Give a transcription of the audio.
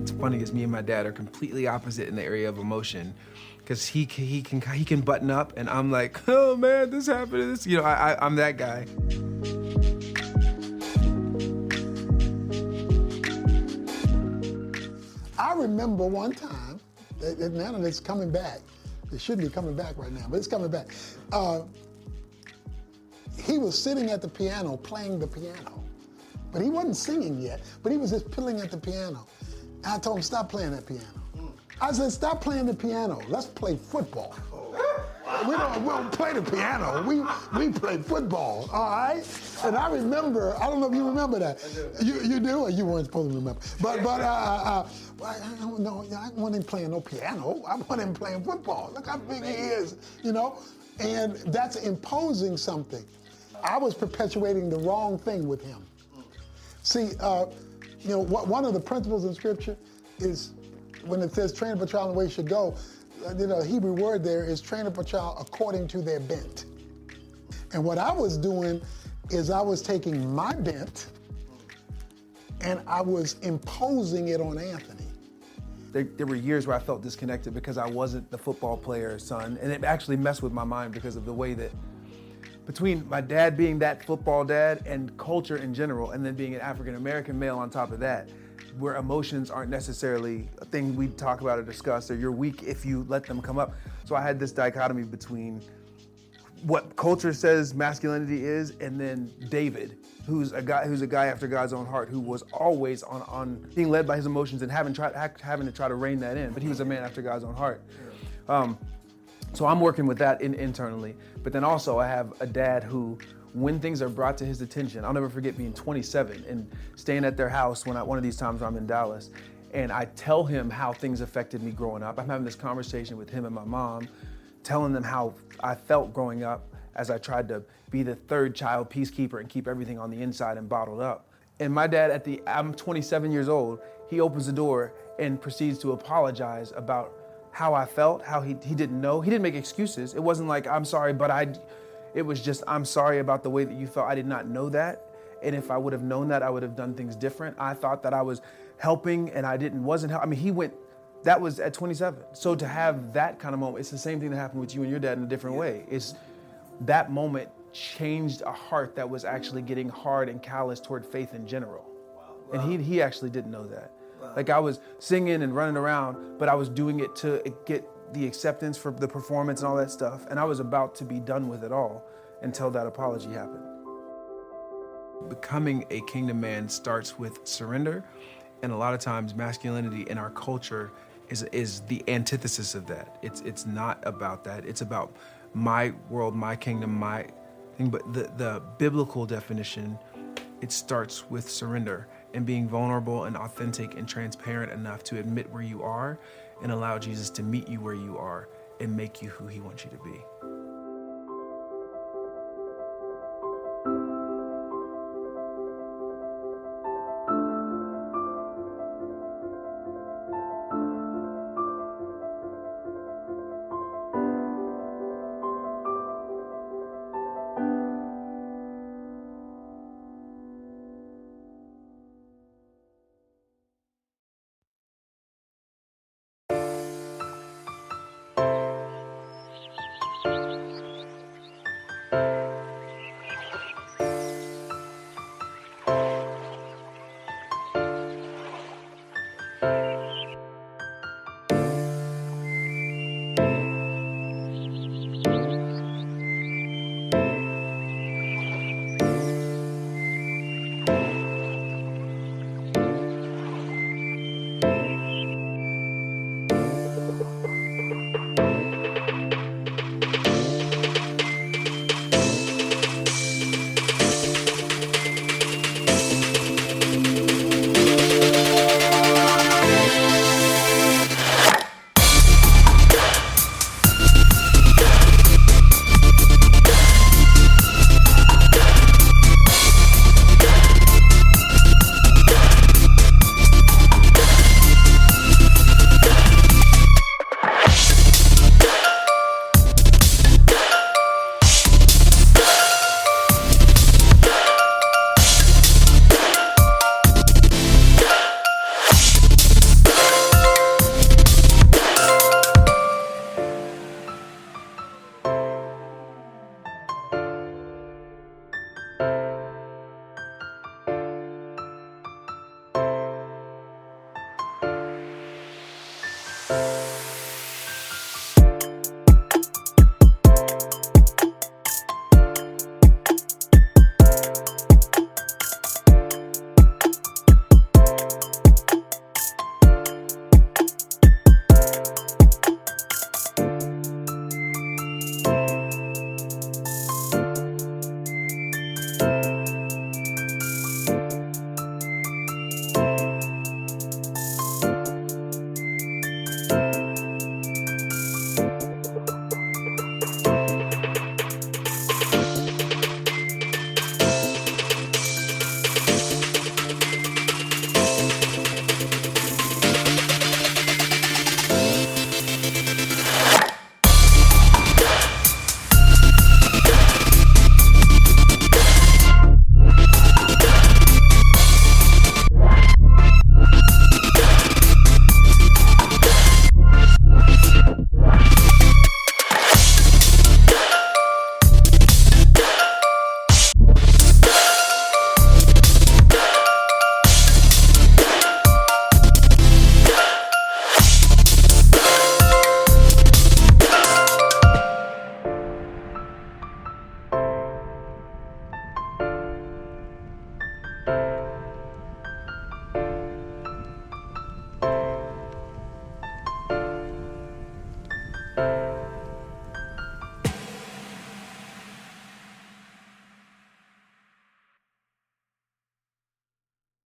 what's funny is me and my dad are completely opposite in the area of emotion, because he can button up, and I'm like, oh man, this happened. This, I'm that guy. I remember one time, now that it's coming back, it shouldn't be coming back right now, but it's coming back. He was sitting at the piano, playing the piano, but he wasn't singing yet, but he was just pilling at the piano. And I told him, stop playing that piano. I said, stop playing the piano, let's play football. We don't play the piano, we play football, all right? And I remember, I don't know if you remember that. You do, or you weren't supposed to remember? No, I want him playing no piano. I want him playing football. Look how big he is, And that's imposing something. I was perpetuating the wrong thing with him. See, one of the principles in Scripture is when it says train up a child in the way he should go, the Hebrew word there is train up a child according to their bent. And what I was doing is I was taking my bent and I was imposing it on Anthony. There were years where I felt disconnected because I wasn't the football player's son, and it actually messed with my mind because of the way that, between my dad being that football dad and culture in general, and then being an African-American male on top of that, where emotions aren't necessarily a thing we talk about or discuss, or you're weak if you let them come up. So I had this dichotomy between what culture says masculinity is, and then David, who's a guy after God's own heart, who was always on being led by his emotions and having to try to rein that in, but he was a man after God's own heart. So I'm working with that internally, but then also I have a dad who, when things are brought to his attention, I'll never forget being 27 and staying at their house one of these times when I'm in Dallas, and I tell him how things affected me growing up. I'm having this conversation with him and my mom, telling them how I felt growing up as I tried to be the third child peacekeeper and keep everything on the inside and bottled up. And my dad, I'm 27 years old, he opens the door and proceeds to apologize about how I felt, how he didn't know. He didn't make excuses. It wasn't like, I'm sorry, but it was just, I'm sorry about the way that you felt. I did not know that. And if I would have known that, I would have done things different. I thought that I was helping and wasn't helping. I mean, that was at 27. So to have that kind of moment, it's the same thing that happened with you and your dad in a different way. It's that moment changed a heart that was actually getting hard and callous toward faith in general. Wow. And he actually didn't know that. Wow. Like I was singing and running around, but I was doing it to get the acceptance for the performance and all that stuff. And I was about to be done with it all until that apology happened. Becoming a kingdom man starts with surrender. And a lot of times masculinity in our culture is the antithesis of that. It's not about that. It's about my world, my kingdom, my thing. But the biblical definition, it starts with surrender and being vulnerable and authentic and transparent enough to admit where you are and allow Jesus to meet you where you are and make you who he wants you to be.